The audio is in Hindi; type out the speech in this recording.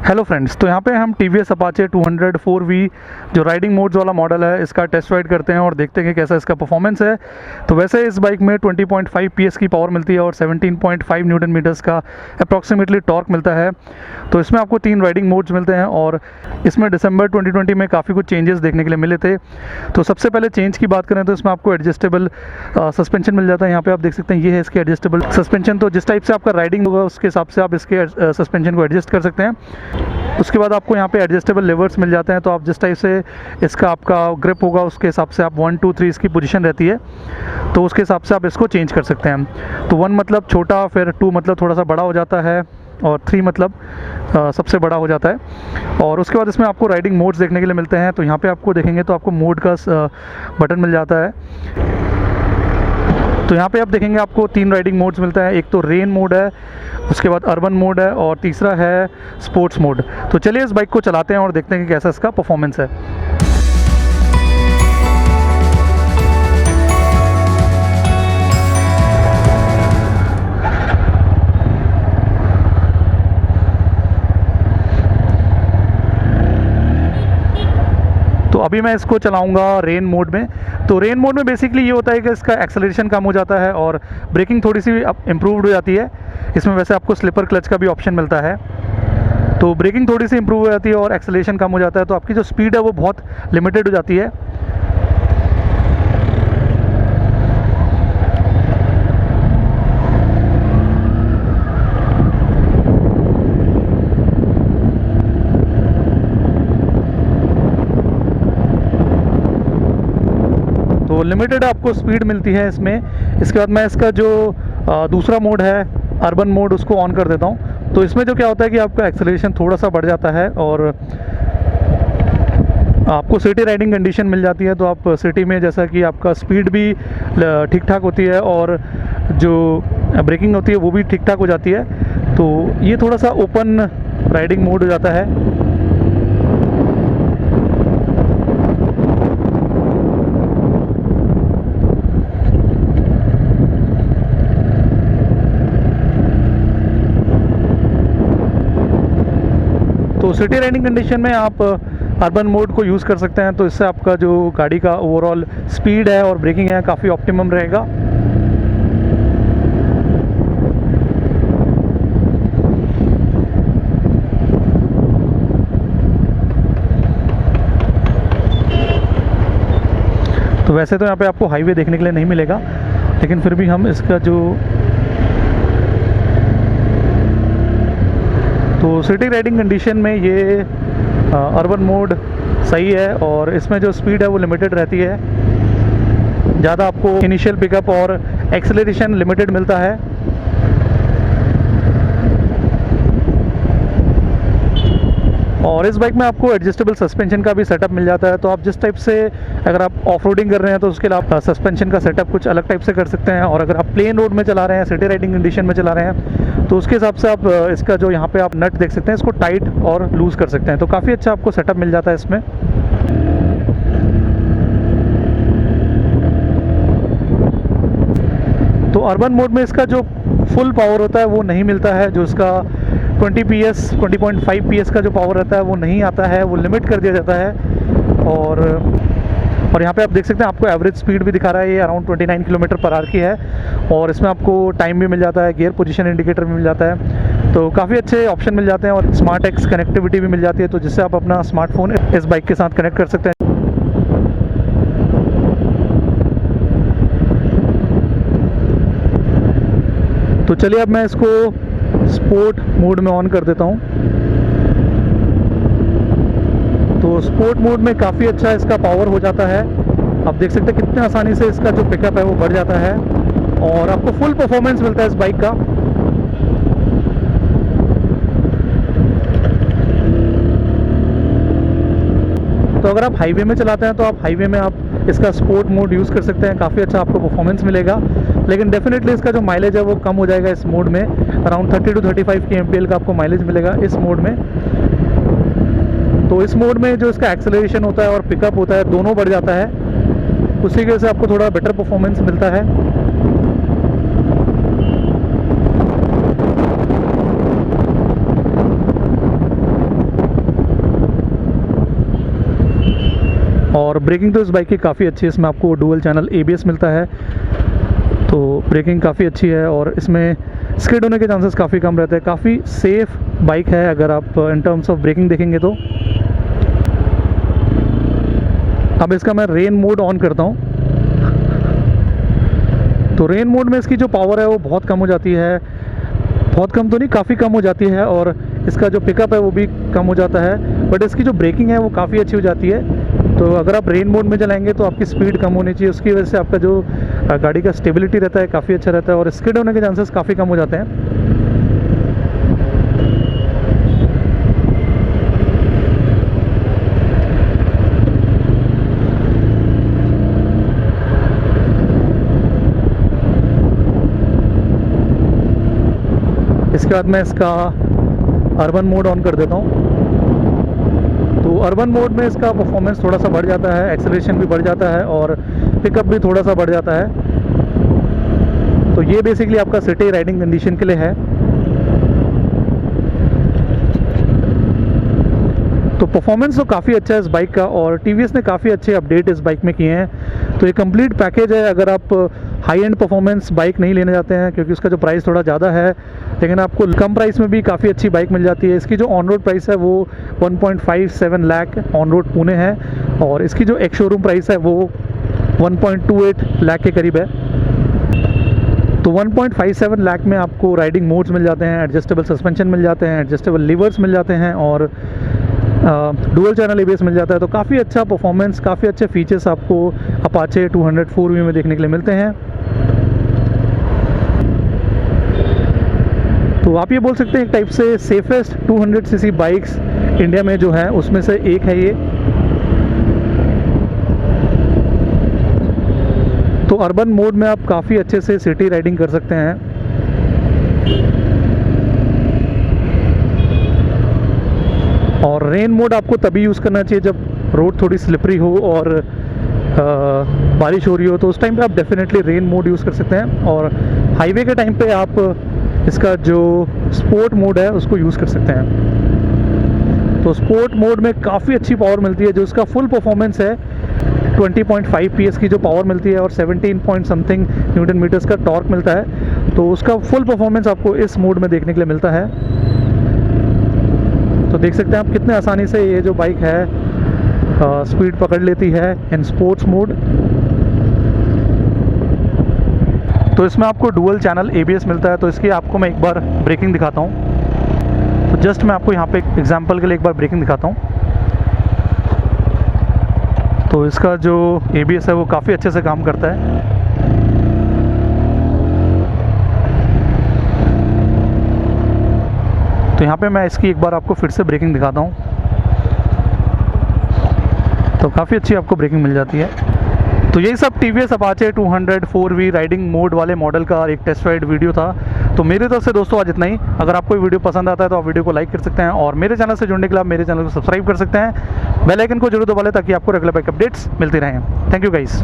हेलो फ्रेंड्स, तो यहाँ पे हम TVS Apache 200 4V जो राइडिंग मोड्स वाला मॉडल है इसका टेस्ट राइड करते हैं और देखते हैं कि कैसा इसका परफॉर्मेंस है। तो वैसे इस बाइक में 20.5 PS की पावर मिलती है और 17.5 न्यूटन मीटर्स का अप्रॉक्सीमेटली टॉर्क मिलता है। तो इसमें आपको 3 राइडिंग मोड्स मिलते हैं और इसमें दिसंबर 2020 में काफ़ी कुछ चेंजेस देखने के लिए मिले थे। तो सबसे पहले चेंज की बात करें तो इसमें आपको एडजस्टेबल सस्पेंशन मिल जाता है। यहाँ पे आप देख सकते हैं, ये है इसके एडजस्टेबल सस्पेंशन। तो जिस टाइप से आपका राइडिंग होगा उसके हिसाब से आप इसके सस्पेंशन को एडजस्ट कर सकते हैं। उसके बाद आपको यहाँ पे एडजस्टेबल लेवर्स मिल जाते हैं। तो आप जिस टाइप से इसका आपका ग्रिप होगा उसके हिसाब से आप 1 2 3 इसकी पोजीशन रहती है, तो उसके हिसाब से आप इसको चेंज कर सकते हैं। तो 1 मतलब छोटा, फिर 2 मतलब थोड़ा सा बड़ा हो जाता है और 3 मतलब सबसे बड़ा हो जाता है। और उसके बाद इसमें आपको राइडिंग मोड्स देखने के लिए मिलते हैं। तो यहाँ पे आपको देखेंगे तो आपको मोड का बटन मिल जाता है। तो यहाँ पे आप देखेंगे आपको 3 राइडिंग मोड्स मिलता है। एक तो रेन मोड है, उसके बाद अर्बन मोड है और तीसरा है स्पोर्ट्स मोड। तो चलिए इस बाइक को चलाते हैं और देखते हैं कि कैसा इसका परफॉर्मेंस है। तो अभी मैं इसको चलाऊंगा रेन मोड में। तो रेन मोड में बेसिकली ये होता है कि इसका एक्सेलरेशन कम हो जाता है और ब्रेकिंग थोड़ी सी इम्प्रूव्ड हो जाती है। इसमें वैसे आपको स्लिपर क्लच का भी ऑप्शन मिलता है। तो ब्रेकिंग थोड़ी सी इम्प्रूव हो जाती है और एक्सेलरेशन कम हो जाता है। तो आपकी जो स्पीड है वो बहुत लिमिटेड हो जाती है। तो लिमिटेड आपको स्पीड मिलती है इसमें। इसके बाद मैं इसका जो दूसरा मोड है अर्बन मोड उसको ऑन कर देता हूँ। तो इसमें जो क्या होता है कि आपका एक्सेलरेशन थोड़ा सा बढ़ जाता है और आपको सिटी राइडिंग कंडीशन मिल जाती है। तो आप सिटी में जैसा कि आपका स्पीड भी ठीक ठाक होती है और जो ब्रेकिंग होती है वो भी ठीक ठाक हो जाती है। तो ये थोड़ा सा ओपन राइडिंग मोड हो जाता है। तो सिटी राइडिंग कंडीशन में आप अर्बन मोड को यूज़ कर सकते हैं। तो इससे आपका जो गाड़ी का ओवरऑल स्पीड है और ब्रेकिंग है काफ़ी ऑप्टिमम रहेगा। तो वैसे तो यहाँ पे आपको हाईवे देखने के लिए नहीं मिलेगा, लेकिन फिर भी हम इसका जो तो सिटी राइडिंग कंडीशन में ये अर्बन मोड सही है और इसमें जो स्पीड है वो लिमिटेड रहती है। ज़्यादा आपको इनिशियल पिकअप और एक्सेलरेशन लिमिटेड मिलता है। और इस बाइक में आपको एडजस्टेबल सस्पेंशन का भी सेटअप मिल जाता है। तो आप जिस टाइप से अगर आप ऑफ रोडिंग कर रहे हैं तो उसके लिए आप सस्पेंशन का सेटअप कुछ अलग टाइप से कर सकते हैं। और अगर आप प्लेन रोड में चला रहे हैं, सिटी राइडिंग कंडीशन में चला रहे हैं, तो उसके हिसाब से आप इसका जो यहाँ पे आप नट देख सकते हैं इसको टाइट और लूज़ कर सकते हैं। तो काफ़ी अच्छा आपको सेटअप मिल जाता है इसमें। तो अर्बन मोड में इसका जो फुल पावर होता है वो नहीं मिलता है। जो इसका 20.5 PS का जो पावर रहता है वो नहीं आता है, वो लिमिट कर दिया जाता है। और यहाँ पे आप देख सकते हैं आपको एवरेज स्पीड भी दिखा रहा है, ये अराउंड 29 km/h की है। और इसमें आपको टाइम भी मिल जाता है, गियर पोजीशन इंडिकेटर भी मिल जाता है। तो काफ़ी अच्छे ऑप्शन मिल जाते हैं और स्मार्ट एक्स कनेक्टिविटी भी मिल जाती है, तो जिससे आप अपना स्मार्टफोन इस बाइक के साथ कनेक्ट कर सकते हैं। तो चलिए अब मैं इसको स्पोर्ट मोड में ऑन कर देता हूँ। तो स्पोर्ट मोड में काफ़ी अच्छा इसका पावर हो जाता है। आप देख सकते हैं कितने आसानी से इसका जो पिकअप है वो बढ़ जाता है और आपको फुल परफॉर्मेंस मिलता है इस बाइक का। तो अगर आप हाईवे में चलाते हैं तो आप हाईवे में आप इसका स्पोर्ट मोड यूज़ कर सकते हैं, काफ़ी अच्छा आपको परफॉर्मेंस मिलेगा। लेकिन डेफिनेटली इसका जो माइलेज है वो कम हो जाएगा इस मोड में। अराउंड 30 to 35 kmpl का आपको माइलेज मिलेगा इस मोड में। तो इस मोड में जो इसका एक्सेलरेशन होता है और पिकअप होता है दोनों बढ़ जाता है, उसी की वजह से आपको थोड़ा बेटर परफॉर्मेंस मिलता है। और ब्रेकिंग तो इस बाइक की काफ़ी अच्छी है, इसमें आपको डुअल चैनल ABS मिलता है, तो ब्रेकिंग काफ़ी अच्छी है और इसमें स्किड होने के चांसेस काफ़ी कम रहते हैं। काफ़ी सेफ बाइक है अगर आप इन टर्म्स ऑफ ब्रेकिंग देखेंगे तो। अब इसका मैं रेन मोड ऑन करता हूँ, तो रेन मोड में इसकी जो पावर है वो बहुत कम हो जाती है, बहुत कम तो नहीं, काफ़ी कम हो जाती है, और इसका जो पिकअप है वो भी कम हो जाता है, बट इसकी जो ब्रेकिंग है वो काफ़ी अच्छी हो जाती है। तो अगर आप रेन मोड में चलाएंगे तो आपकी स्पीड कम होनी चाहिए, उसकी वजह से आपका जो गाड़ी का स्टेबिलिटी रहता है काफ़ी अच्छा रहता है और स्किड होने के चांसेस काफ़ी कम हो जाते हैं। इसके बाद मैं इसका अर्बन मोड ऑन कर देता हूँ। तो अर्बन मोड में इसका परफॉर्मेंस थोड़ा सा बढ़ जाता है, एक्सेलरेशन भी बढ़ जाता है और पिकअप भी थोड़ा सा बढ़ जाता है। तो ये बेसिकली आपका सिटी राइडिंग कंडीशन के लिए है। तो परफॉर्मेंस तो काफ़ी अच्छा है इस बाइक का और TVS ने काफ़ी अच्छे अपडेट इस बाइक में किए हैं। तो ये कंप्लीट पैकेज है अगर आप हाई एंड परफॉर्मेंस बाइक नहीं लेना चाहते हैं, क्योंकि उसका जो प्राइस थोड़ा ज़्यादा है, लेकिन आपको कम प्राइस में भी काफ़ी अच्छी बाइक मिल जाती है। इसकी जो ऑन रोड प्राइस है वो 1.57 लाख ऑन रोड पुणे है और इसकी जो एक शोरूम प्राइस है वो 1.28 लाख के करीब है। तो 1.57 लाख में आपको राइडिंग मोड्स मिल जाते हैं, एडजस्टेबल सस्पेंशन मिल जाते हैं, एडजस्टेबल लीवर्स मिल जाते हैं और डुअल चैनल ABS मिल जाता है। तो काफ़ी अच्छा परफॉर्मेंस, काफ़ी अच्छे फीचर्स आपको अपाचे 204V में देखने के लिए मिलते हैं। तो आप ये बोल सकते हैं एक टाइप से सेफेस्ट 200cc बाइक्स इंडिया में जो है उसमें से एक है ये। तो अर्बन मोड में आप काफ़ी अच्छे से सिटी राइडिंग कर सकते हैं। और रेन मोड आपको तभी यूज़ करना चाहिए जब रोड थोड़ी स्लिपरी हो और बारिश हो रही हो, तो उस टाइम पे आप डेफिनेटली रेन मोड यूज़ कर सकते हैं। और हाईवे के टाइम पे आप इसका जो स्पोर्ट मोड है उसको यूज़ कर सकते हैं। तो स्पोर्ट मोड में काफ़ी अच्छी पावर मिलती है, जो इसका फुल परफॉर्मेंस है 20.5 PS की जो पावर मिलती है और 17 पॉइंट समथिंग न्यूटन मीटर्स का टॉर्क मिलता है। तो उसका फुल परफॉर्मेंस आपको इस मोड में देखने के लिए मिलता है। तो देख सकते हैं आप कितने आसानी से ये जो बाइक है स्पीड पकड़ लेती है इन स्पोर्ट्स मोड। तो इसमें आपको डुअल चैनल ABS मिलता है। तो इसकी आपको मैं एक बार ब्रेकिंग दिखाता हूँ। तो जस्ट मैं आपको यहाँ पे एग्जांपल के लिए एक बार ब्रेकिंग दिखाता हूँ। तो इसका जो ABS है वो काफ़ी अच्छे से काम करता है। तो यहाँ पे मैं इसकी एक बार आपको फिर से ब्रेकिंग दिखाता हूँ। तो काफ़ी अच्छी आपको ब्रेकिंग मिल जाती है। तो यही सब TVS Apache 204V riding mode वाले मॉडल का एक टेस्ट राइड वीडियो था। तो मेरी तरफ से दोस्तों आज इतना ही। अगर आपको ये वीडियो पसंद आता है तो आप वीडियो को लाइक कर सकते हैं और मेरे चैनल से जुड़ने के लिए आप मेरे चैनल को सब्सक्राइब कर सकते हैं। बेल आइकन को जरूर दबा लें ताकि आपको रेगुलर बाइक अपडेट्स मिलती रहें। Thank you guys.